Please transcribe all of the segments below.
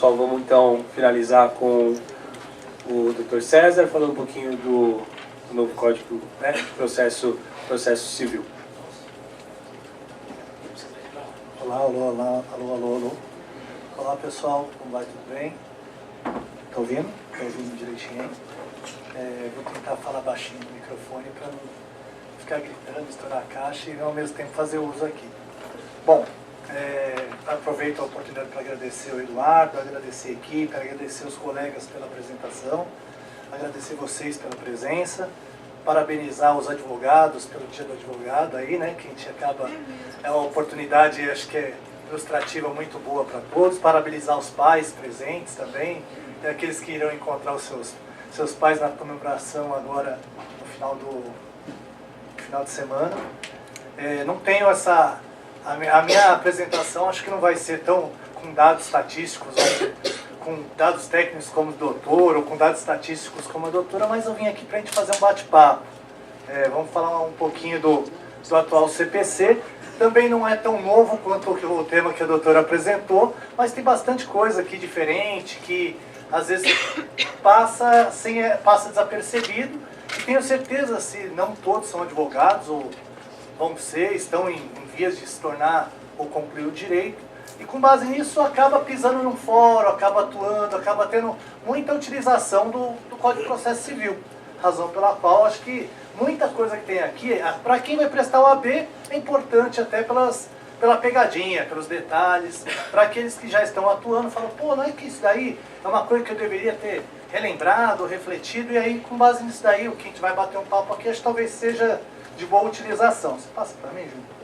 Pessoal, vamos então finalizar com o Dr. César, falando um pouquinho do novo Código, né, processo civil. Olá, alô. Olá pessoal, como vai? Tudo bem? Tá ouvindo? Tá ouvindo direitinho aí? Vou tentar falar baixinho no microfone para não ficar gritando, estourar a caixa e ao mesmo tempo fazer uso aqui. Bom, aproveito a oportunidade para agradecer o Eduardo, agradecer a equipe, agradecer os colegas pela apresentação, agradecer vocês pela presença, parabenizar os advogados pelo Dia do Advogado aí, né, que a gente acaba, é uma oportunidade, acho que é ilustrativa muito boa para todos, parabenizar os pais presentes também, e aqueles que irão encontrar os seus pais na comemoração agora no final de semana. Não tenho a minha apresentação acho que não vai ser tão com dados estatísticos, com dados técnicos como o doutor, ou com dados estatísticos como a doutora, mas eu vim aqui para a gente fazer um bate-papo. Vamos falar um pouquinho do atual CPC. Também não é tão novo quanto o tema que a doutora apresentou, mas tem bastante coisa aqui diferente, que às vezes passa desapercebido. E tenho certeza, se não todos são advogados, ou estão em vias de se tornar ou concluir o direito, e com base nisso acaba pisando num fórum, acaba atuando, acaba tendo muita utilização do Código de Processo Civil. Razão pela qual acho que muita coisa que tem aqui, para quem vai prestar o AB, é importante até pela pegadinha, pelos detalhes. Para aqueles que já estão atuando, falam, pô, não é que isso daí é uma coisa que eu deveria ter relembrado, refletido, e aí com base nisso daí, o que a gente vai bater um papo aqui, acho que talvez seja de boa utilização. Você passa para mim, Júlio?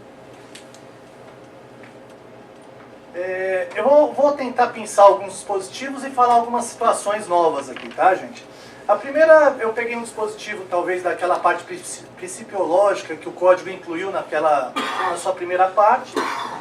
Eu vou tentar pensar alguns dispositivos e falar algumas situações novas aqui, tá, gente? A primeira, eu peguei um dispositivo, talvez, daquela parte principiológica que o código incluiu na sua primeira parte,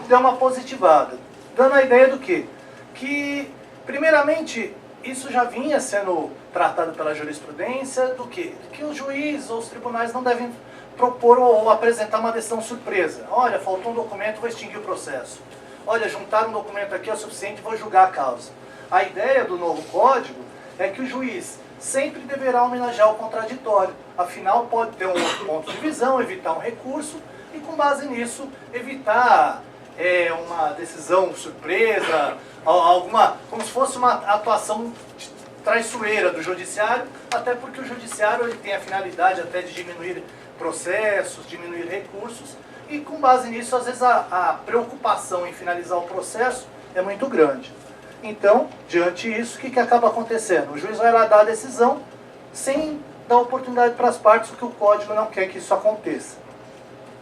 deu uma positivada, dando a ideia do quê? Que, primeiramente, isso já vinha sendo tratado pela jurisprudência, do quê? Que os juízes ou os tribunais não devem propor ou apresentar uma decisão surpresa. Olha, faltou um documento, vou extinguir o processo. Olha, juntar um documento aqui é o suficiente, vou julgar a causa. A ideia do novo código é que o juiz sempre deverá homenagear o contraditório. Afinal, pode ter um outro ponto de visão, evitar um recurso, e com base nisso, evitar uma decisão surpresa, como se fosse uma atuação traiçoeira do judiciário, até porque o judiciário ele tem a finalidade até de diminuir processos, diminuir recursos, e com base nisso, às vezes a preocupação em finalizar o processo é muito grande. Então, diante disso, o que acaba acontecendo? O juiz vai lá dar a decisão sem dar oportunidade para as partes, porque o código não quer que isso aconteça.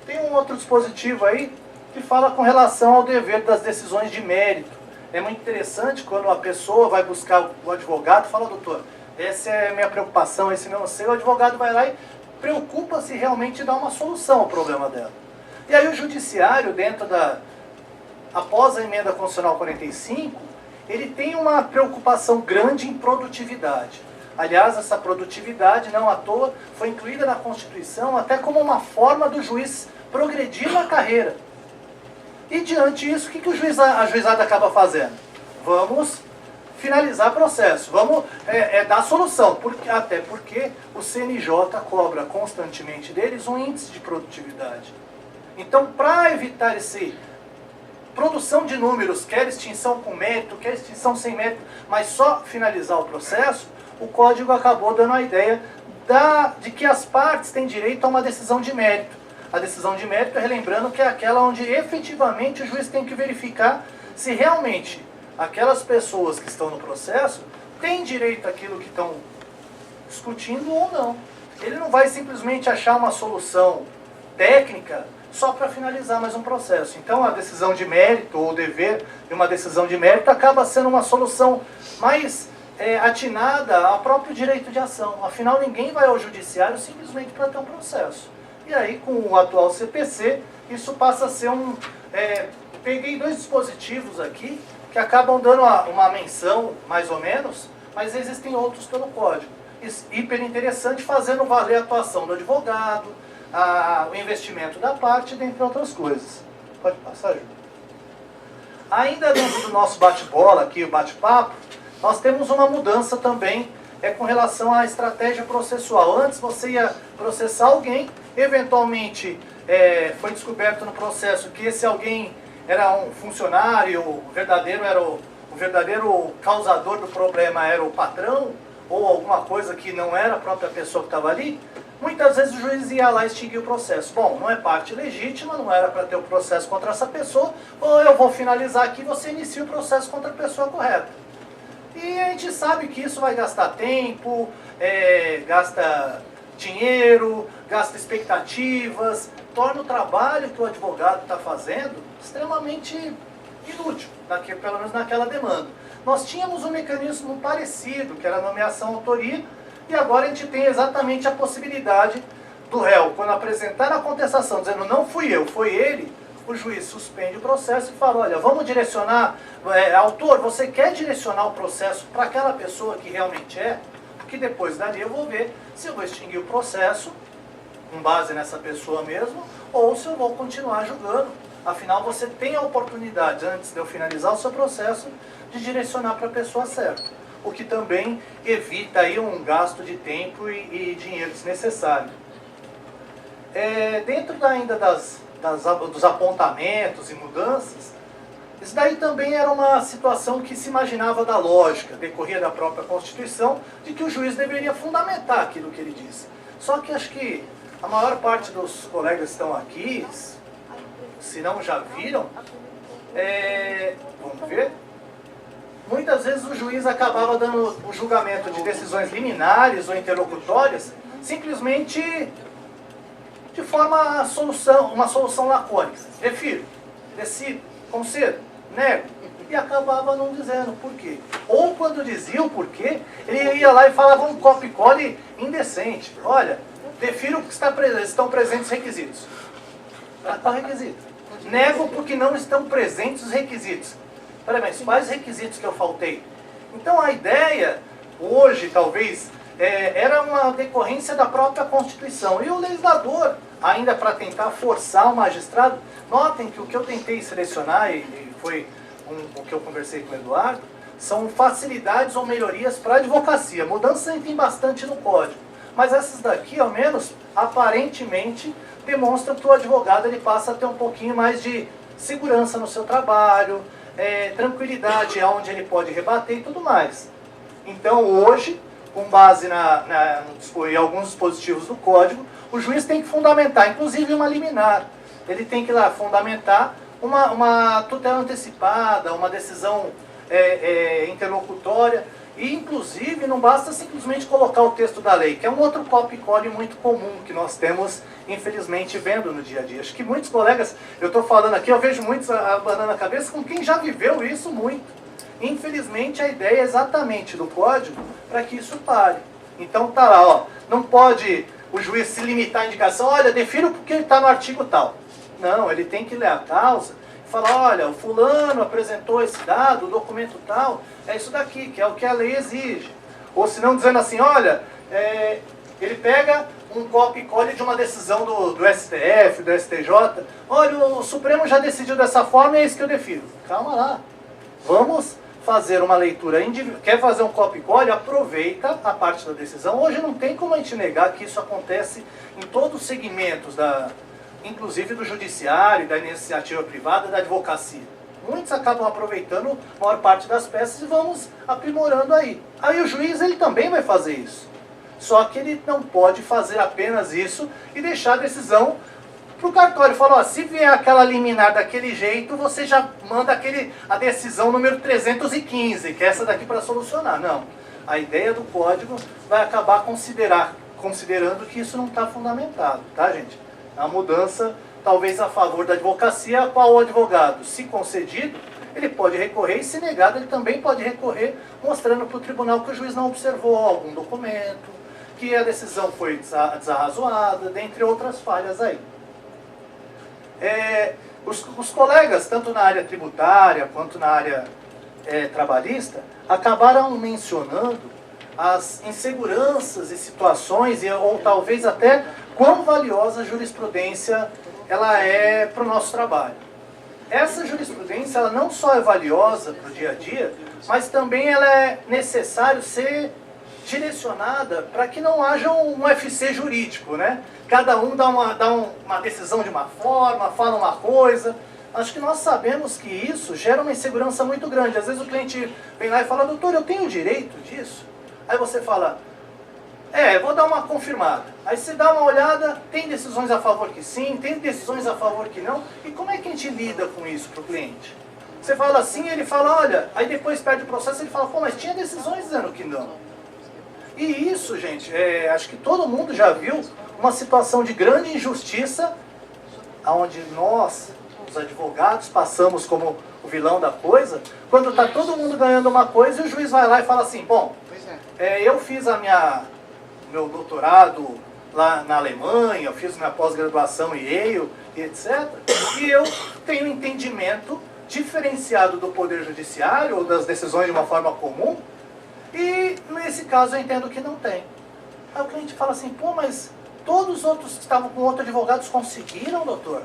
Tem um outro dispositivo aí que fala com relação ao dever das decisões de mérito. É muito interessante quando a pessoa vai buscar o advogado e fala, doutor, essa é a minha preocupação, esse é o meu anseio. O advogado vai lá e preocupa-se realmente em dar uma solução ao problema dela. E aí o judiciário, após a emenda constitucional 45, ele tem uma preocupação grande em produtividade. Aliás, essa produtividade, não à toa, foi incluída na Constituição até como uma forma do juiz progredir na carreira. E diante disso, o que a juizada acaba fazendo? Vamos finalizar o processo, vamos dar solução, até porque o CNJ cobra constantemente deles um índice de produtividade. Então, para evitar produção de números, quer extinção com mérito, quer extinção sem mérito, mas só finalizar o processo, o código acabou dando a ideia de que as partes têm direito a uma decisão de mérito. A decisão de mérito, relembrando, que é aquela onde efetivamente o juiz tem que verificar se realmente aquelas pessoas que estão no processo têm direito àquilo que estão discutindo ou não. Ele não vai simplesmente achar uma solução técnica só para finalizar mais um processo. Então a decisão de mérito, ou o dever de uma decisão de mérito, acaba sendo uma solução mais atinada ao próprio direito de ação. Afinal, ninguém vai ao judiciário simplesmente para ter um processo. E aí, com o atual CPC, isso passa a ser peguei dois dispositivos aqui, que acabam dando uma menção, mais ou menos, mas existem outros pelo código. Hiper interessante, fazendo valer a atuação do advogado, o investimento da parte, dentre outras coisas. Pode passar, Júlio. Ainda dentro do nosso bate-bola aqui, o bate-papo, nós temos uma mudança também com relação à estratégia processual. Antes você ia processar alguém, eventualmente foi descoberto no processo que esse alguém era um funcionário, o verdadeiro causador do problema era o patrão, ou alguma coisa que não era a própria pessoa que estava ali. Muitas vezes o juiz ia lá e extinguia o processo. Bom, não é parte legítima, não era para ter o processo contra essa pessoa, ou eu vou finalizar aqui, você inicia o processo contra a pessoa correta. E a gente sabe que isso vai gastar tempo, gasta dinheiro, gasta expectativas, torna o trabalho que o advogado está fazendo extremamente inútil, pelo menos naquela demanda. Nós tínhamos um mecanismo parecido, que era a nomeação-autoria, e agora a gente tem exatamente a possibilidade do réu, quando apresentar a contestação, dizendo não fui eu, foi ele, o juiz suspende o processo e fala, olha, vamos direcionar, autor, você quer direcionar o processo para aquela pessoa que realmente é? Porque depois dali eu vou ver se eu vou extinguir o processo, com base nessa pessoa mesmo, ou se eu vou continuar julgando. Afinal, você tem a oportunidade, antes de eu finalizar o seu processo, de direcionar para a pessoa certa. O que também evita aí um gasto de tempo e dinheiro desnecessário. Dentro ainda dos apontamentos e mudanças, isso daí também era uma situação que se imaginava da lógica, decorria da própria Constituição, de que o juiz deveria fundamentar aquilo que ele disse. Só que acho que a maior parte dos colegas que estão aqui, se não já viram, vamos ver, muitas vezes o juiz acabava dando o julgamento de decisões liminares ou interlocutórias, simplesmente de forma uma solução lacônica. Refiro, decido, concedo, nego. E acabava não dizendo por quê. Ou quando dizia o porquê, ele ia lá e falava um copy-cole indecente. Olha, defiro que estão presentes os requisitos. Qual requisito? Nego porque não estão presentes os requisitos. Peraí, mas quais requisitos que eu faltei? Então a ideia, hoje talvez, era uma decorrência da própria Constituição. E o legislador, ainda para tentar forçar o magistrado, notem que o que eu tentei selecionar, e foi o que eu conversei com o Eduardo, são facilidades ou melhorias para a advocacia. Mudanças tem bastante no código. Mas essas daqui, ao menos, aparentemente, demonstram que o advogado ele passa a ter um pouquinho mais de segurança no seu trabalho, tranquilidade aonde ele pode rebater e tudo mais. Então, hoje, com base em alguns dispositivos do Código, o juiz tem que fundamentar, inclusive uma liminar. Ele tem que ir lá fundamentar uma tutela antecipada, uma decisão interlocutória, e inclusive não basta simplesmente colocar o texto da lei, que é um outro copy-cole muito comum que nós temos, infelizmente, vendo no dia a dia. Acho que muitos colegas, eu estou falando aqui, eu vejo muitos abanando a cabeça com quem já viveu isso muito. Infelizmente, a ideia é exatamente do código para que isso pare. Então tá lá, ó, não pode o juiz se limitar à indicação, olha, defiro porque ele está no artigo tal. Não, ele tem que ler a causa e falar, olha, o fulano apresentou esse dado, o documento tal, é isso daqui, que é o que a lei exige. Ou se não, dizendo assim, olha, ele pega um copy-cole de uma decisão do STF, do STJ, olha, o Supremo já decidiu dessa forma e é isso que eu defiro. Calma lá, vamos fazer uma leitura individual. Quer fazer um copy-cole? Aproveita a parte da decisão. Hoje não tem como a gente negar que isso acontece em todos os segmentos, inclusive do judiciário, da iniciativa privada, da advocacia. Muitos acabam aproveitando a maior parte das peças e vamos aprimorando aí. Aí o juiz ele também vai fazer isso. Só que ele não pode fazer apenas isso e deixar a decisão para o cartório. Falou, ó, se vier aquela liminar daquele jeito, você já manda a decisão número 315, que é essa daqui para solucionar. Não. A ideia do código vai acabar considerando que isso não está fundamentado, tá, gente? A mudança, talvez a favor da advocacia, a qual o advogado, se concedido, ele pode recorrer, e se negado, ele também pode recorrer, mostrando para o tribunal que o juiz não observou algum documento, que a decisão foi desarrazoada, dentre outras falhas aí. Os colegas, tanto na área tributária quanto na área trabalhista, acabaram mencionando as inseguranças e situações, ou talvez até quão valiosa a jurisprudência ela é para o nosso trabalho. essa jurisprudência ela não só é valiosa para o dia a dia, mas também ela é necessário ser direcionada para que não haja um UFC jurídico, né? Cada um dá uma decisão de uma forma, fala uma coisa. Acho que nós sabemos que isso gera uma insegurança muito grande. Às vezes o cliente vem lá e fala, doutor, eu tenho direito disso? Aí você fala, vou dar uma confirmada. Aí você dá uma olhada, tem decisões a favor que sim, tem decisões a favor que não. E como é que a gente lida com isso para o cliente? Você fala assim, ele fala, olha, aí depois perde o processo, ele fala, pô, mas tinha decisões dizendo que não. E isso, gente, acho que todo mundo já viu uma situação de grande injustiça, onde nós, os advogados, passamos como o vilão da coisa, quando está todo mundo ganhando uma coisa e o juiz vai lá e fala assim, bom, eu fiz meu doutorado lá na Alemanha, eu fiz minha pós-graduação em Yale, etc. E eu tenho entendimento diferenciado do Poder Judiciário ou das decisões de uma forma comum, e nesse caso eu entendo que não tem. Aí o cliente fala assim, pô, mas todos os outros que estavam com outros advogados conseguiram, doutor?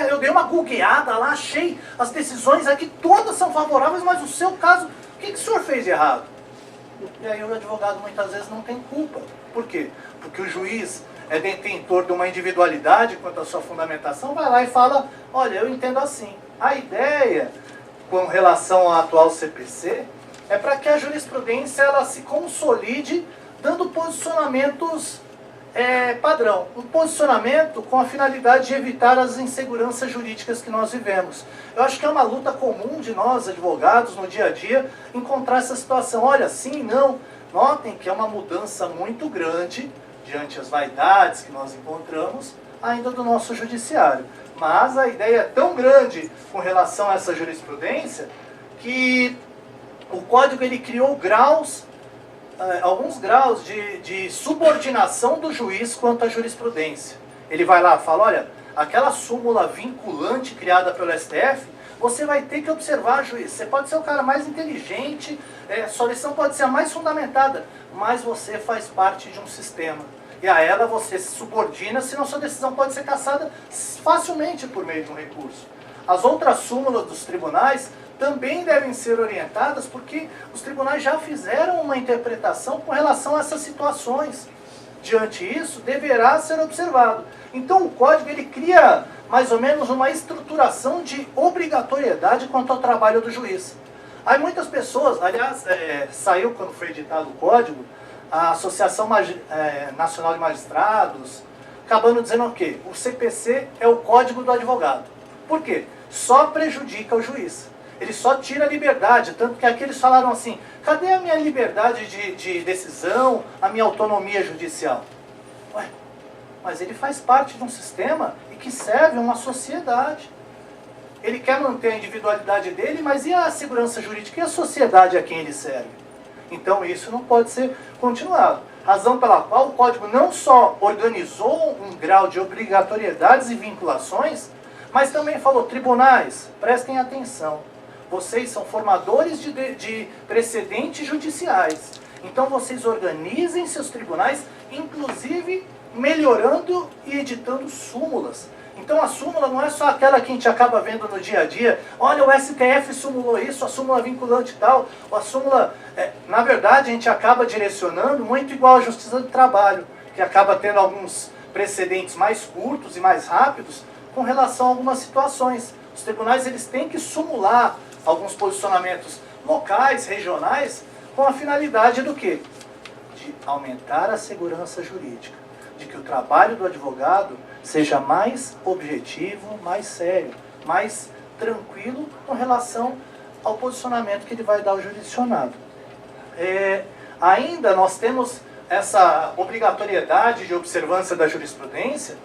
Eu dei uma googleada lá, achei as decisões aqui, todas são favoráveis, mas o seu caso, o que o senhor fez de errado? E aí o advogado muitas vezes não tem culpa. Por quê? Porque o juiz é detentor de uma individualidade quanto à sua fundamentação, vai lá e fala, olha, eu entendo assim. A ideia, com relação ao atual CPC, é para que a jurisprudência ela se consolide dando posicionamentos padrão. Um posicionamento com a finalidade de evitar as inseguranças jurídicas que nós vivemos. Eu acho que é uma luta comum de nós, advogados, no dia a dia, encontrar essa situação. Olha, sim, não. Notem que é uma mudança muito grande diante as vaidades que nós encontramos ainda do nosso judiciário. Mas a ideia é tão grande com relação a essa jurisprudência que o Código ele criou alguns graus de subordinação do juiz quanto à jurisprudência. Ele vai lá e fala, olha, aquela súmula vinculante criada pelo STF, você vai ter que observar, juiz. Você pode ser o cara mais inteligente, sua lição pode ser a mais fundamentada, mas você faz parte de um sistema. E a ela você se subordina, senão sua decisão pode ser cassada facilmente por meio de um recurso. As outras súmulas dos tribunais também devem ser orientadas, porque os tribunais já fizeram uma interpretação com relação a essas situações. Diante disso, deverá ser observado. Então o Código ele cria mais ou menos uma estruturação de obrigatoriedade quanto ao trabalho do juiz. Aí muitas pessoas, aliás, saiu quando foi editado o Código, a Associação Nacional de Magistrados, acabando dizendo o quê? O CPC é o Código do advogado. Por quê? Só prejudica o juiz. Ele só tira a liberdade, tanto que aqui eles falaram assim, cadê a minha liberdade de decisão, a minha autonomia judicial? Ué, mas ele faz parte de um sistema e que serve a uma sociedade. Ele quer manter a individualidade dele, mas e a segurança jurídica e a sociedade a quem ele serve? Então isso não pode ser continuado. Razão pela qual o Código não só organizou um grau de obrigatoriedades e vinculações, mas também falou, tribunais, prestem atenção. Vocês são formadores de precedentes judiciais. Então vocês organizem seus tribunais, inclusive melhorando e editando súmulas. Então a súmula não é só aquela que a gente acaba vendo no dia a dia. Olha, o STF sumulou isso, a súmula vinculante e tal. A súmula, na verdade, a gente acaba direcionando muito igual à Justiça do Trabalho, que acaba tendo alguns precedentes mais curtos e mais rápidos com relação a algumas situações. Os tribunais eles têm que sumular alguns posicionamentos locais, regionais, com a finalidade do quê? De aumentar a segurança jurídica, de que o trabalho do advogado seja mais objetivo, mais sério, mais tranquilo com relação ao posicionamento que ele vai dar ao jurisdicionado. Ainda nós temos essa obrigatoriedade de observância da jurisprudência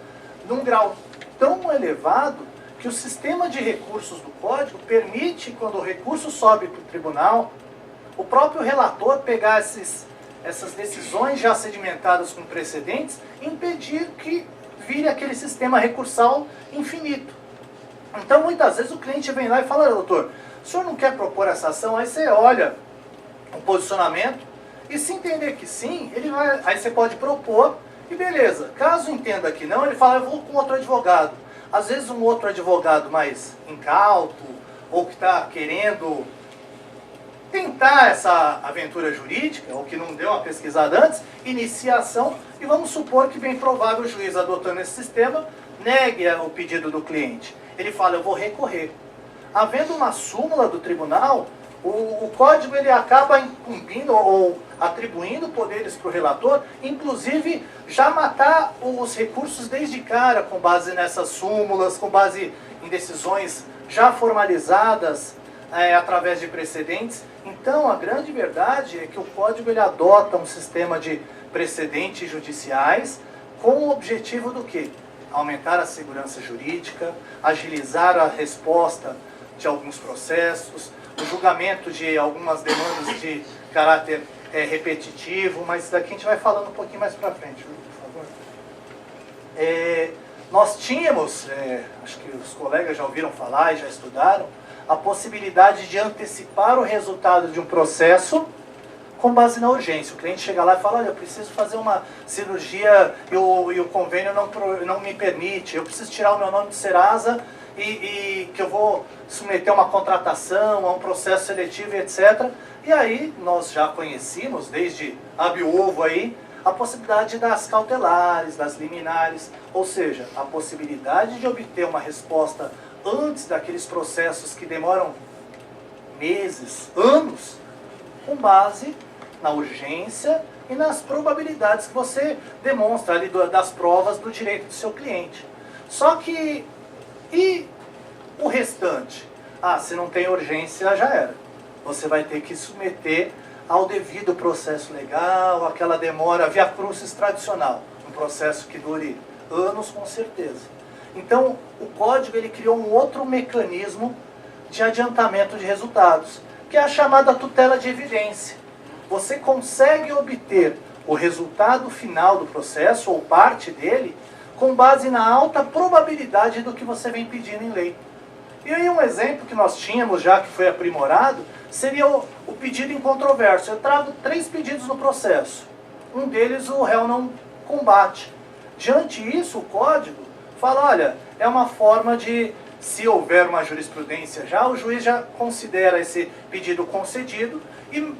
num grau tão elevado que o sistema de recursos do Código permite, quando o recurso sobe para o tribunal, o próprio relator pegar essas decisões já sedimentadas com precedentes e impedir que vire aquele sistema recursal infinito. Então, muitas vezes, o cliente vem lá e fala, doutor, o senhor não quer propor essa ação? Aí você olha o posicionamento e se entender que sim, aí você pode propor e beleza. Caso entenda que não, ele fala, eu vou com outro advogado. Às vezes um outro advogado mais incauto, ou que está querendo tentar essa aventura jurídica, ou que não deu uma pesquisada antes, inicia a ação, e vamos supor que bem provável o juiz, adotando esse sistema, negue o pedido do cliente. Ele fala, eu vou recorrer. Havendo uma súmula do tribunal, o código ele acaba incumbindo ou atribuindo poderes para o relator, inclusive já matar os recursos desde cara, com base nessas súmulas, com base em decisões já formalizadas através de precedentes. Então, a grande verdade é que o código ele adota um sistema de precedentes judiciais com o objetivo do quê? Aumentar a segurança jurídica, agilizar a resposta de alguns processos, o julgamento de algumas demandas de caráter repetitivo, mas daqui a gente vai falando um pouquinho mais para frente, por favor. Nós tínhamos, acho que os colegas já ouviram falar e já estudaram, a possibilidade de antecipar o resultado de um processo com base na urgência. O cliente chega lá e fala, olha, eu preciso fazer uma cirurgia e o convênio não me permite, eu preciso tirar o meu nome do Serasa e que eu vou submeter uma contratação, a um processo seletivo, etc. E aí nós já conhecíamos, desde ab-ovo aí, a possibilidade das cautelares, das liminares, ou seja, a possibilidade de obter uma resposta antes daqueles processos que demoram meses, anos, com base na urgência e nas probabilidades que você demonstra ali das provas do direito do seu cliente. Só que, e o restante? Ah, se não tem urgência, já era. Você vai ter que submeter ao devido processo legal, aquela demora via crucis tradicional, um processo que dure anos com certeza. Então, o código ele criou um outro mecanismo de adiantamento de resultados, que é a chamada tutela de evidência. Você consegue obter o resultado final do processo, ou parte dele, com base na alta probabilidade do que você vem pedindo em lei. E aí um exemplo que nós tínhamos já, que foi aprimorado, seria o pedido em controvérsia. Eu trago 3 pedidos no processo. Um deles o réu não combate. Diante disso, o código fala, olha, é uma forma de, se houver uma jurisprudência já, o juiz já considera esse pedido concedido e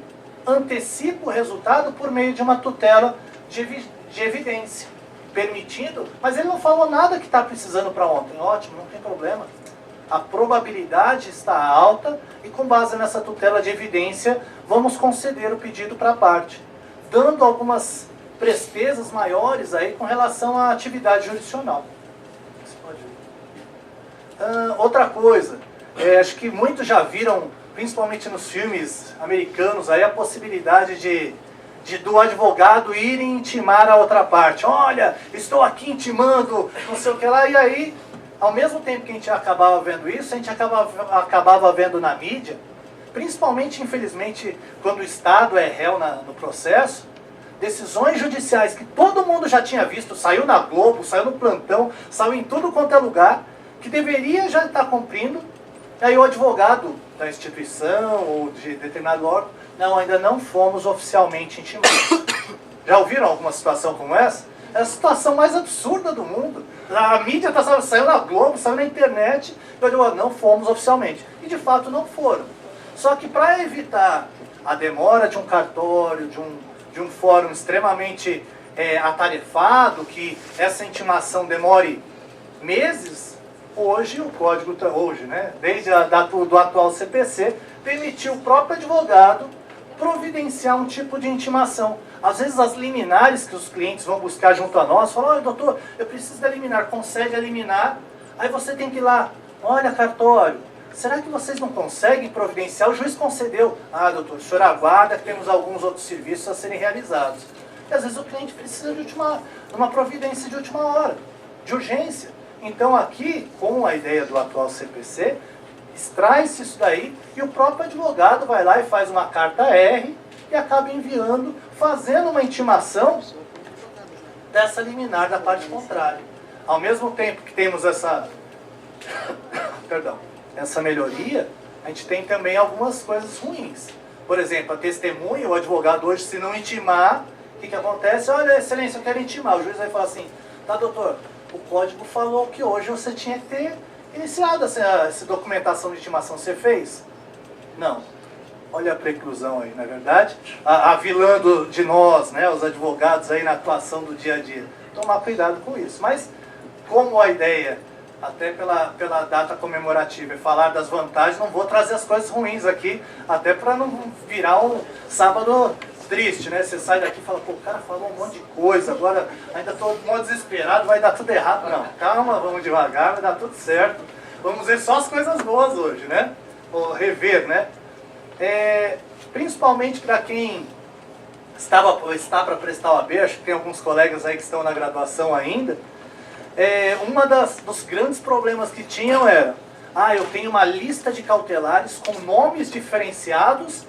antecipa o resultado por meio de uma tutela de evidência, permitindo, mas ele não falou nada que está precisando para ontem. Ótimo, não tem problema. A probabilidade está alta e com base nessa tutela de evidência, vamos conceder o pedido para a parte, dando algumas prestezas maiores aí com relação à atividade jurisdicional. Outra coisa, acho que muitos já viram, principalmente nos filmes americanos, aí a possibilidade do advogado ir intimar a outra parte. Olha, estou aqui intimando, não sei o que lá, e aí, ao mesmo tempo que a gente acabava vendo isso, a gente acabava vendo na mídia, principalmente, infelizmente, quando o Estado é réu no processo, decisões judiciais que todo mundo já tinha visto, saiu na Globo, saiu no plantão, saiu em tudo quanto é lugar, que deveria já estar cumprindo, e aí o advogado da instituição ou de determinado órgão, não, ainda não fomos oficialmente intimados. Já ouviram alguma situação como essa? É a situação mais absurda do mundo. A mídia saiu na Globo, saiu na internet, e o advogado, não fomos oficialmente. E de fato não foram. Só que para evitar a demora de um cartório, de um fórum extremamente atarefado, que essa intimação demore meses, hoje o código, desde do atual CPC, permitiu o próprio advogado providenciar um tipo de intimação. Às vezes as liminares que os clientes vão buscar junto a nós, falam, olha doutor, eu preciso da liminar, concede a liminar, aí você tem que ir lá, olha cartório, será que vocês não conseguem providenciar? O juiz concedeu, ah doutor, o senhor aguarda que temos alguns outros serviços a serem realizados. E às vezes o cliente precisa de uma providência de última hora, de urgência. Então aqui, com a ideia do atual CPC, extrai-se isso daí e o próprio advogado vai lá e faz uma carta R e acaba enviando, fazendo uma intimação dessa liminar da parte contrária. Ao mesmo tempo que temos essa melhoria, a gente tem também algumas coisas ruins. Por exemplo, a testemunha, o advogado hoje, se não intimar, o que acontece? Olha, excelência, eu quero intimar. O juiz vai falar assim, tá doutor, o código falou que hoje você tinha que ter iniciado essa documentação de intimação. Você fez? Não. Olha a preclusão aí, não é verdade? A vilã de nós, né, os advogados aí na atuação do dia a dia. Tomar cuidado com isso. Mas, como a ideia, até pela data comemorativa, é falar das vantagens, não vou trazer as coisas ruins aqui, até para não virar um sábado triste, né? Você sai daqui e fala, pô, o cara falou um monte de coisa, agora ainda estou modo desesperado, vai dar tudo errado. Não, calma, vamos devagar, vai dar tudo certo. Vamos ver só as coisas boas hoje, né? Ou rever, né? Principalmente para quem está para prestar o AB, acho que tem alguns colegas aí que estão na graduação ainda, dos grandes problemas que tinham era, eu tenho uma lista de cautelares com nomes diferenciados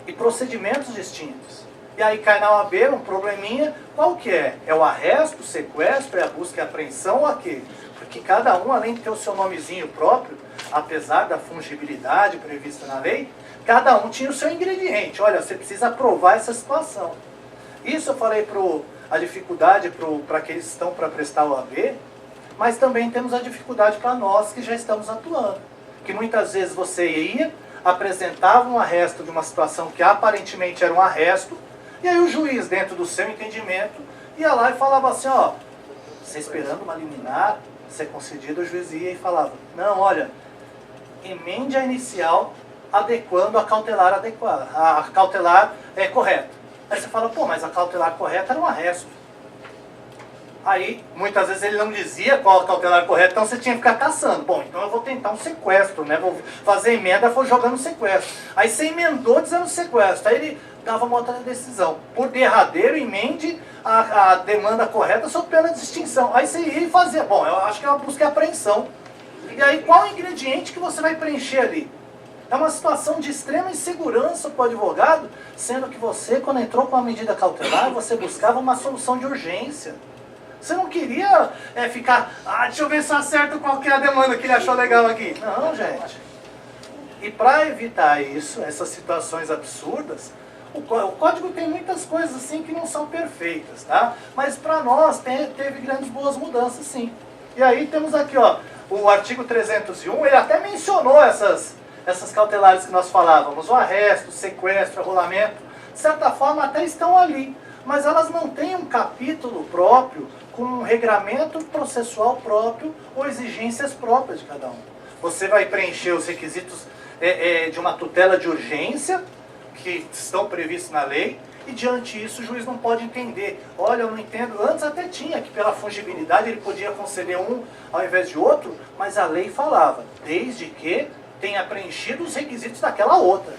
e procedimentos distintos. E aí cai na OAB um probleminha, qual que é? É o arresto, o sequestro, é a busca e apreensão ou a quê? Porque cada um, além de ter o seu nomezinho próprio, apesar da fungibilidade prevista na lei, cada um tinha o seu ingrediente. Olha, você precisa aprovar essa situação. Isso eu falei a dificuldade para aqueles que estão para prestar o OAB, mas também temos a dificuldade para nós que já estamos atuando. Que muitas vezes você ia, apresentava um arresto de uma situação que aparentemente era um arresto, e aí o juiz, dentro do seu entendimento, ia lá e falava assim, ó, você esperando uma liminar ser concedida, o juiz ia e falava, não, olha, emende a inicial adequando a cautelar adequada, a cautelar é correta. Aí você fala, pô, mas a cautelar correta era um arresto. Aí, muitas vezes ele não dizia qual a cautelar correta, então você tinha que ficar caçando. Bom, então eu vou tentar um sequestro, né? Vou fazer emenda, foi jogando sequestro. Aí você emendou dizendo sequestro, aí ele dava uma outra decisão. Por derradeiro, emende a demanda correta sob pena de extinção. Aí você ia e fazia, bom, eu acho que é uma busca e apreensão. E aí qual o ingrediente que você vai preencher ali? É uma situação de extrema insegurança para o advogado, sendo que você, quando entrou com a medida cautelar, você buscava uma solução de urgência. Você não queria ficar, deixa eu ver se eu acerto qual que é a demanda que ele achou legal aqui. Não, gente. E para evitar isso, essas situações absurdas, o código tem muitas coisas assim que não são perfeitas, tá? Mas para nós teve grandes boas mudanças, sim. E aí temos aqui, ó, o artigo 301, ele até mencionou essas cautelares que nós falávamos, o arresto, o sequestro, o arrolamento, de certa forma até estão ali, mas elas não têm um capítulo próprio, com um regramento processual próprio ou exigências próprias de cada um. Você vai preencher os requisitos de uma tutela de urgência, que estão previstos na lei, e diante disso o juiz não pode entender. Olha, eu não entendo, antes até tinha, que pela fungibilidade ele podia conceder um ao invés de outro, mas a lei falava, desde que tenha preenchido os requisitos daquela outra.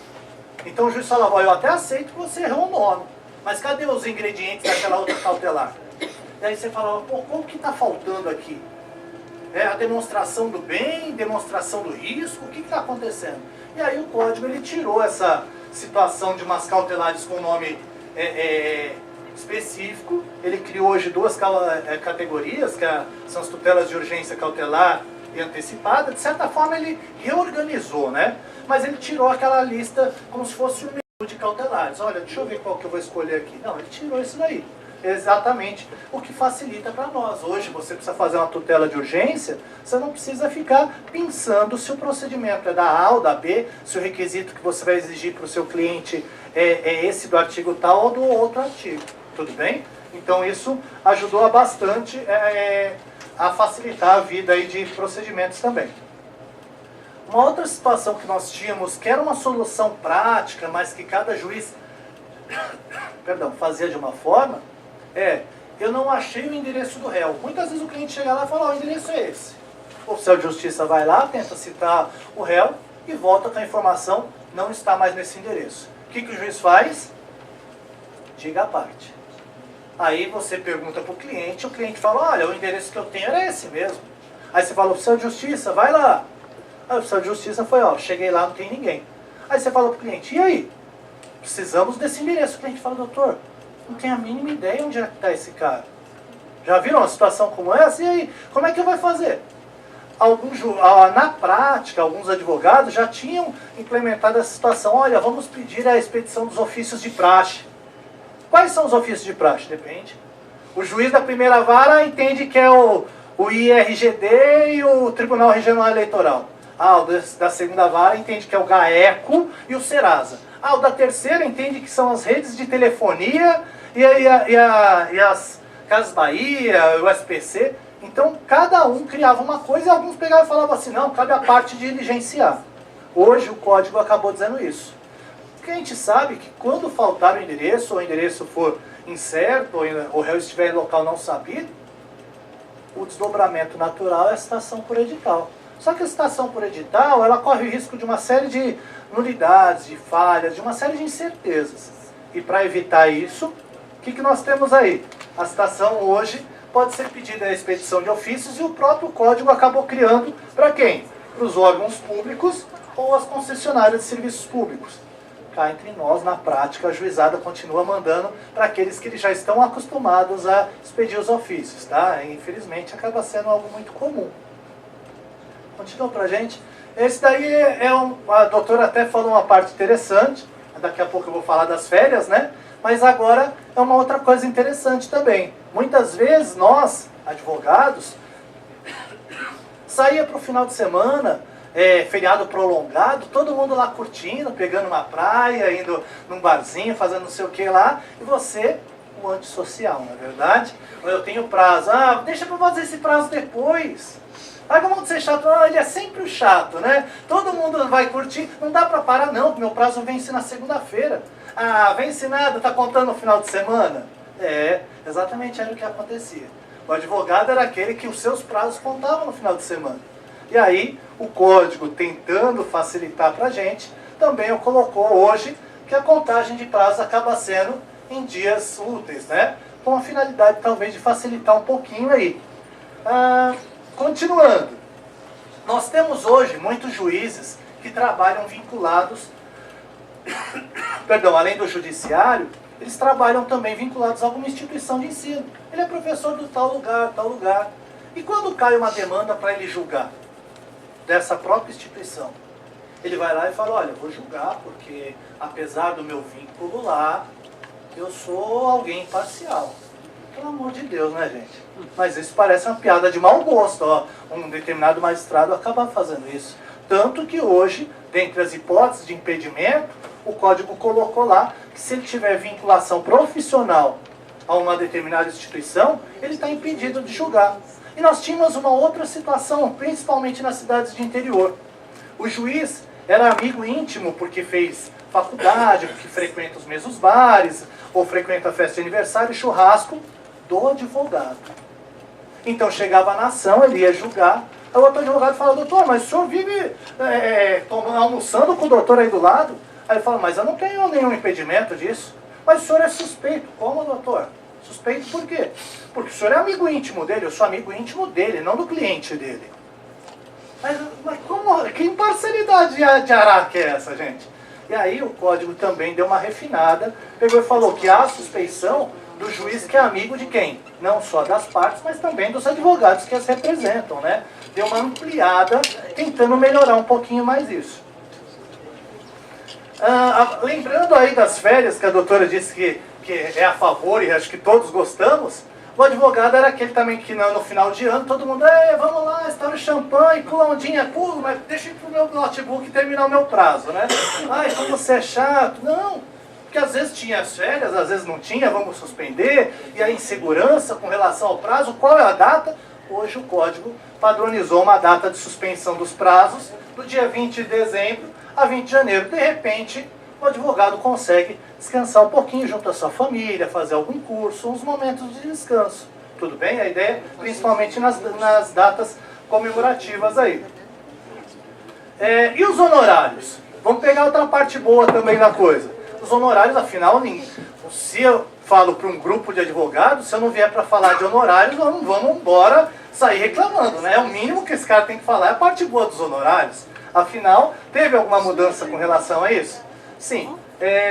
Então o juiz falava, eu até aceito que você errou o nome, mas cadê os ingredientes daquela outra cautelar? E aí você falava, pô, como que está faltando aqui? A demonstração do bem, demonstração do risco, o que está acontecendo? E aí o código ele tirou essa situação de umas cautelares com nome específico, ele criou hoje duas categorias, que são as tutelas de urgência cautelar e antecipada. De certa forma ele reorganizou, né? Mas ele tirou aquela lista como se fosse um menu de cautelares. Olha, deixa eu ver qual que eu vou escolher aqui. Não, ele tirou isso daí. Exatamente o que facilita para nós. Hoje você precisa fazer uma tutela de urgência, você não precisa ficar pensando se o procedimento é da A ou da B, se o requisito que você vai exigir para o seu cliente é esse do artigo tal ou do outro artigo. Tudo bem? Então isso ajudou bastante a facilitar a vida aí de procedimentos também. Uma outra situação que nós tínhamos, que era uma solução prática, mas que cada juiz fazia de uma forma, eu não achei o endereço do réu. Muitas vezes o cliente chega lá e fala, o endereço é esse. O oficial de justiça vai lá, tenta citar o réu e volta com a informação, não está mais nesse endereço. O que o juiz faz? Diga a parte. Aí você pergunta para o cliente fala, olha, o endereço que eu tenho era esse mesmo. Aí você fala, oficial de justiça, vai lá. Aí o oficial de justiça foi, cheguei lá, não tem ninguém. Aí você fala para o cliente, e aí? Precisamos desse endereço. O cliente fala, doutor, não tenho a mínima ideia onde é que está esse cara. Já viram uma situação como essa? E aí, como é que vai fazer? Na prática, alguns advogados já tinham implementado essa situação. Olha, vamos pedir a expedição dos ofícios de praxe. Quais são os ofícios de praxe? Depende. O juiz da primeira vara entende que é o IRGD e o Tribunal Regional Eleitoral. O da segunda vara entende que é o GAECO e o Serasa. O da terceira entende que são as redes de telefonia e as Casas Bahia, o SPC. Então, cada um criava uma coisa e alguns pegavam e falavam assim, não, cabe a parte de diligenciar. Hoje o código acabou dizendo isso. Porque a gente sabe que quando faltar o endereço, ou o endereço for incerto, ou o réu estiver em local não sabido, o desdobramento natural é a citação por edital. Só que a citação por edital, ela corre o risco de uma série de nulidades, de falhas, de uma série de incertezas. E para evitar isso, o que nós temos aí? A citação hoje pode ser pedida a expedição de ofícios e o próprio código acabou criando para quem? Para os órgãos públicos ou as concessionárias de serviços públicos. Cá entre nós, na prática, a juizada continua mandando para aqueles que já estão acostumados a expedir os ofícios, tá? E, infelizmente, acaba sendo algo muito comum. Continua para a gente. Esse daí a doutora até falou uma parte interessante, daqui a pouco eu vou falar das férias, né? Mas agora é uma outra coisa interessante também. Muitas vezes nós, advogados, saía para o final de semana, feriado prolongado, todo mundo lá curtindo, pegando uma praia, indo num barzinho, fazendo não sei o que lá, e você, um antissocial, não é verdade? Eu tenho prazo, deixa para fazer esse prazo depois. Como ser chato? Ele é sempre o chato, né? Todo mundo vai curtir, não dá para parar não, meu prazo vence na segunda-feira. Vence nada, tá contando no final de semana? Exatamente era o que acontecia. O advogado era aquele que os seus prazos contavam no final de semana. E aí, o código, tentando facilitar para a gente, também colocou hoje que a contagem de prazos acaba sendo em dias úteis, né? Com a finalidade, talvez, de facilitar um pouquinho aí. Continuando. Nós temos hoje muitos juízes que trabalham vinculados, além do judiciário, eles trabalham também vinculados a alguma instituição de ensino. Ele é professor do tal lugar. E quando cai uma demanda para ele julgar dessa própria instituição, ele vai lá e fala, olha, vou julgar porque, apesar do meu vínculo lá, eu sou alguém imparcial. Pelo amor de Deus, né, gente? Mas isso parece uma piada de mau gosto, um determinado magistrado acaba fazendo isso. Tanto que hoje, dentre as hipóteses de impedimento, o código colocou lá que se ele tiver vinculação profissional a uma determinada instituição, ele está impedido de julgar. E nós tínhamos uma outra situação, principalmente nas cidades de interior. O juiz era amigo íntimo porque fez faculdade, porque frequenta os mesmos bares, ou frequenta a festa de aniversário e churrasco do advogado. Então chegava na ação, ele ia julgar, aí o outro advogado fala, doutor, mas o senhor vive almoçando com o doutor aí do lado? Aí ele fala, mas eu não tenho nenhum impedimento disso. Mas o senhor é suspeito. Como, doutor? Suspeito por quê? Porque o senhor é amigo íntimo dele, eu sou amigo íntimo dele, não do cliente dele. Mas como? Que imparcialidade de Araque é essa, gente? E aí o código também deu uma refinada, pegou e falou que há suspeição do juiz que é amigo de quem? Não só das partes, mas também dos advogados que as representam, né? Deu uma ampliada, tentando melhorar um pouquinho mais isso. Lembrando aí das férias, que a doutora disse que é a favor e acho que todos gostamos, o advogado era aquele também que no final de ano todo mundo, vamos lá, estoura o champanhe, pula ondinha, pula, mas deixa eu ir pro meu notebook terminar o meu prazo, né? Como você é chato. Não, porque às vezes tinha as férias, às vezes não tinha, vamos suspender, e a insegurança com relação ao prazo, qual é a data? Hoje o código padronizou uma data de suspensão dos prazos do dia 20 de dezembro a 20 de janeiro. De repente, o advogado consegue descansar um pouquinho junto à sua família, fazer algum curso, uns momentos de descanso. Tudo bem? A ideia, principalmente nas datas comemorativas aí. E os honorários? Vamos pegar outra parte boa também da coisa. Os honorários, afinal, se eu falo para um grupo de advogados, se eu não vier para falar de honorários, vamos embora sair reclamando, né? O mínimo que esse cara tem que falar é a parte boa dos honorários. Afinal, teve alguma mudança com relação a isso? Sim.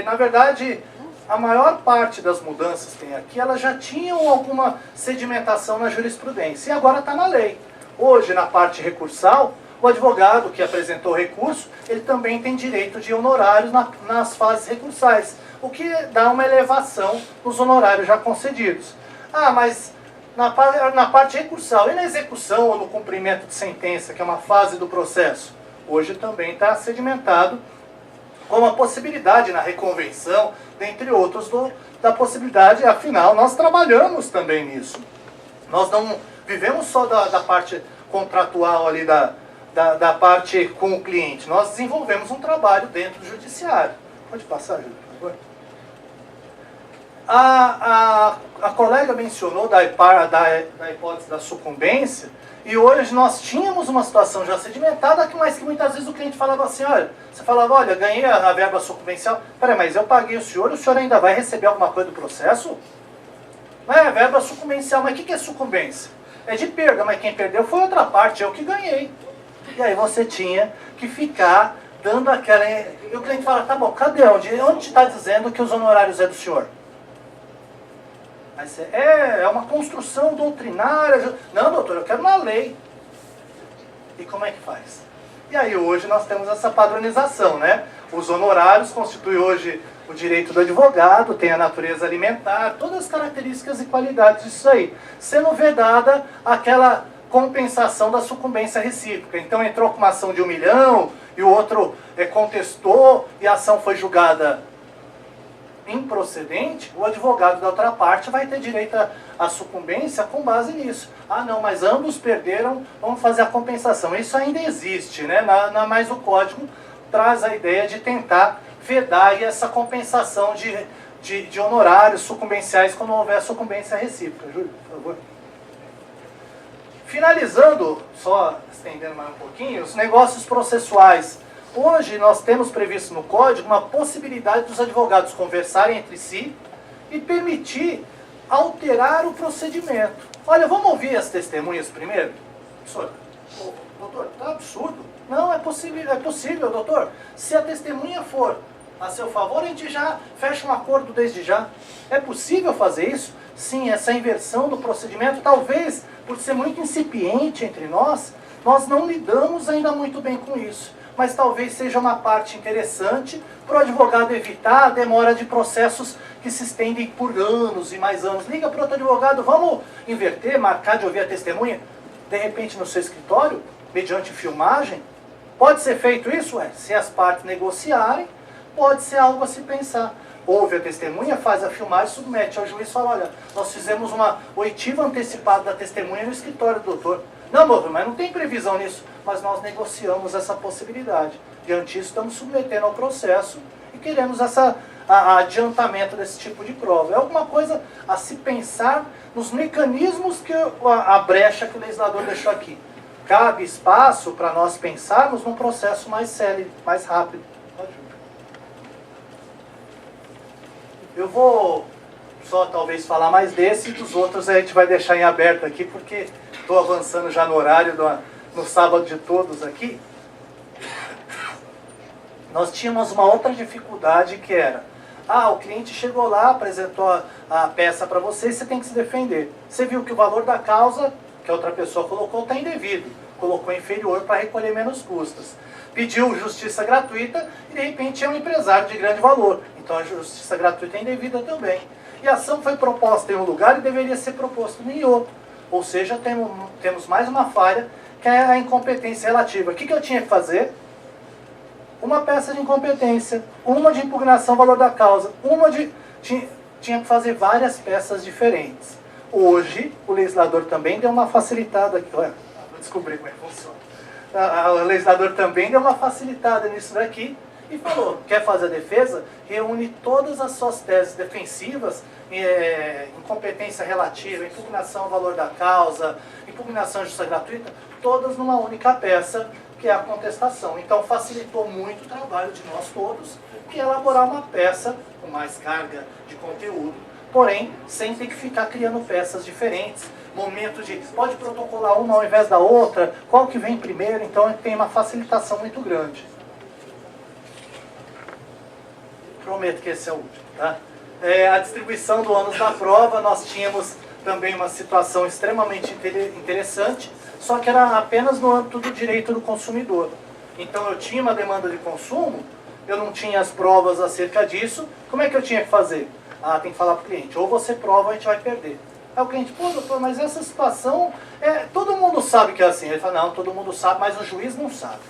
Na verdade, a maior parte das mudanças que tem aqui, elas já tinham alguma sedimentação na jurisprudência e agora está na lei. Hoje, na parte recursal, o advogado que apresentou o recurso, ele também tem direito de honorários nas fases recursais, o que dá uma elevação nos honorários já concedidos. Ah, mas na parte recursal, e na execução ou no cumprimento de sentença, que é uma fase do processo, hoje também está sedimentado como a possibilidade na reconvenção, dentre outros, da possibilidade, afinal, nós trabalhamos também nisso. Nós não vivemos só da parte contratual ali, da parte com o cliente. Nós desenvolvemos um trabalho dentro do judiciário. Pode passar, Júlio, por favor. A colega mencionou da hipótese da sucumbência, e hoje nós tínhamos uma situação já sedimentada, mas que muitas vezes o cliente falava assim, olha, você falava, olha, ganhei a verba sucumbencial, peraí, mas eu paguei o senhor ainda vai receber alguma coisa do processo? Não é verba sucumbencial, mas o que é sucumbência? É de perda, mas quem perdeu foi outra parte, eu que ganhei. E aí você tinha que ficar dando aquela... E o cliente fala, tá bom, cadê? Onde está dizendo que os honorários é do senhor? Aí você, é uma construção doutrinária. Não, doutor, eu quero na lei. E como é que faz? E aí hoje nós temos essa padronização, né? Os honorários constituem hoje o direito do advogado, tem a natureza alimentar, todas as características e qualidades disso aí, sendo vedada aquela compensação da sucumbência recíproca. Então entrou com uma ação de 1 milhão e o outro contestou e a ação foi julgada improcedente, o advogado da outra parte vai ter direito à sucumbência com base nisso. Ah não, mas ambos perderam, vamos fazer a compensação. Isso ainda existe, né? Mas o código traz a ideia de tentar vedar aí essa compensação de honorários sucumbenciais quando houver sucumbência recíproca. Júlio, por favor. Finalizando, só estendendo mais um pouquinho, os negócios processuais. Hoje nós temos previsto no código uma possibilidade dos advogados conversarem entre si e permitir alterar o procedimento. Olha, vamos ouvir as testemunhas primeiro? Doutor, tá absurdo. Não, é possível, doutor. Se a testemunha for a seu favor, a gente já fecha um acordo desde já. É possível fazer isso? Sim, essa inversão do procedimento, talvez por ser muito incipiente entre nós não lidamos ainda muito bem com isso. Mas talvez seja uma parte interessante para o advogado evitar a demora de processos que se estendem por anos e mais anos. Liga para outro advogado, vamos inverter, marcar de ouvir a testemunha, de repente no seu escritório, mediante filmagem. Pode ser feito isso? Se as partes negociarem, pode ser algo a se pensar. Ouve a testemunha, faz a filmagem, submete ao juiz e fala, olha, nós fizemos uma oitiva antecipada da testemunha no escritório do doutor. Não, doutor, mas não tem previsão nisso. Mas nós negociamos essa possibilidade. Diante disso, estamos submetendo ao processo e queremos adiantamento desse tipo de prova. É alguma coisa a se pensar nos mecanismos que a brecha que o legislador deixou aqui. Cabe espaço para nós pensarmos num processo mais célere, mais rápido. Eu vou só talvez falar mais desse e dos outros a gente vai deixar em aberto aqui, porque estou avançando já no horário no sábado de todos aqui. Nós tínhamos uma outra dificuldade que era, o cliente chegou lá, apresentou a peça para você e você tem que se defender. Você viu que o valor da causa que a outra pessoa colocou está indevido, colocou inferior para recolher menos custas. Pediu justiça gratuita e de repente é um empresário de grande valor, então a justiça gratuita é indevida também. E a ação foi proposta em um lugar e deveria ser proposta em outro. Ou seja, temos mais uma falha, que é a incompetência relativa. O que eu tinha que fazer? Uma peça de incompetência, uma de impugnação valor da causa, tinha que fazer várias peças diferentes. Hoje, o legislador também deu uma facilitada aqui. Olha, vou descobrir como é que funciona. O legislador também deu uma facilitada nisso daqui e falou, quer fazer a defesa? Reúne todas as suas teses defensivas, incompetência relativa, impugnação ao valor da causa, impugnação à justiça gratuita, todas numa única peça, que é a contestação. Então facilitou muito o trabalho de nós todos, que é elaborar uma peça com mais carga de conteúdo, porém sem ter que ficar criando peças diferentes, momento de, pode protocolar uma ao invés da outra, qual que vem primeiro, então tem uma facilitação muito grande. Prometo que esse é o último, tá? A distribuição do ônus da prova, nós tínhamos também uma situação extremamente interessante, só que era apenas no âmbito do direito do consumidor. Então eu tinha uma demanda de consumo, eu não tinha as provas acerca disso, como é que eu tinha que fazer? Tem que falar para o cliente, ou você prova ou a gente vai perder. Aí o cliente, pô, doutor, mas essa situação, todo mundo sabe que é assim. Ele fala, não, todo mundo sabe, mas o juiz não sabe.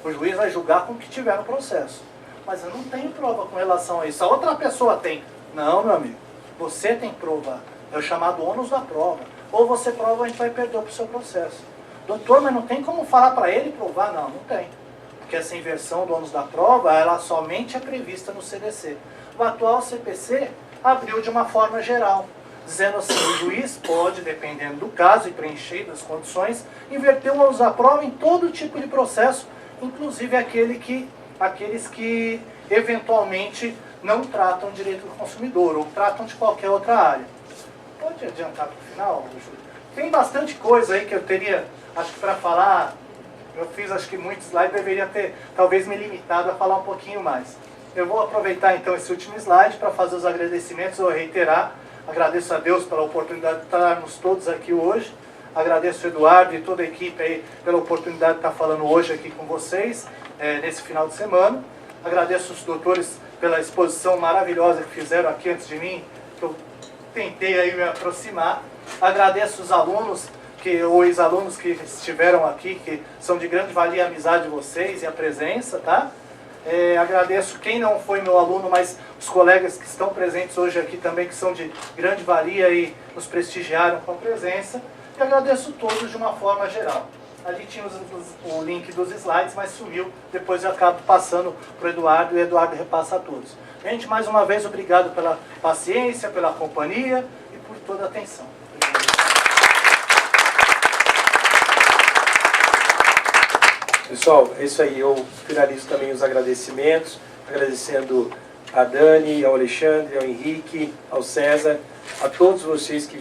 O juiz vai julgar com o que tiver no processo. Mas eu não tenho prova com relação a isso. A outra pessoa tem. Não, meu amigo, você tem prova. É o chamado ônus da prova. Ou você prova, a gente vai perder o seu processo. Doutor, mas não tem como falar para ele provar? Não, não tem. Porque essa inversão do ônus da prova, ela somente é prevista no CDC. O atual CPC abriu de uma forma geral, dizendo assim, o juiz pode, dependendo do caso e preencher as condições, inverter o ônus da prova em todo tipo de processo, inclusive aqueles que eventualmente não tratam direito do consumidor ou tratam de qualquer outra área. Pode adiantar para o final, Júlio? Tem bastante coisa aí que eu teria, acho que para falar, eu fiz acho que muitos slides, deveria ter talvez me limitado a falar um pouquinho mais. Eu vou aproveitar então esse último slide para fazer os agradecimentos, ou reiterar. Agradeço a Deus pela oportunidade de estarmos todos aqui hoje. Agradeço o Eduardo e toda a equipe aí pela oportunidade de estar falando hoje aqui com vocês, nesse final de semana. Agradeço os doutores pela exposição maravilhosa que fizeram aqui antes de mim, que eu tentei aí me aproximar. Agradeço os alunos, ou ex-alunos que estiveram aqui, que são de grande valia a amizade de vocês e a presença, tá? Agradeço quem não foi meu aluno, mas os colegas que estão presentes hoje aqui também, que são de grande valia e nos prestigiaram com a presença. E agradeço todos de uma forma geral. Ali tinha o link dos slides, mas sumiu. Depois eu acabo passando para o Eduardo e o Eduardo repassa a todos. Gente, mais uma vez, obrigado pela paciência, pela companhia e por toda a atenção. Pessoal, é isso aí. Eu finalizo também os agradecimentos, agradecendo a Dani, ao Alexandre, ao Henrique, ao César, a todos vocês que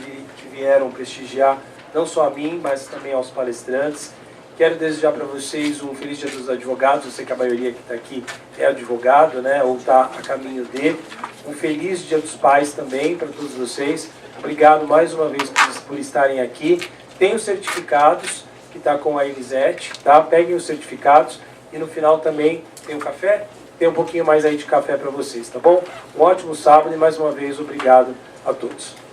vieram prestigiar, não só a mim, mas também aos palestrantes. Quero desejar para vocês um feliz Dia dos Advogados. Eu sei que a maioria que está aqui é advogado, né, ou está a caminho dele. Um feliz Dia dos Pais também para todos vocês. Obrigado mais uma vez por estarem aqui. Tem os certificados que está com a Elisete, tá? Peguem os certificados e no final também tem um café, tem um pouquinho mais aí de café para vocês, tá bom? Um ótimo sábado e mais uma vez obrigado a todos.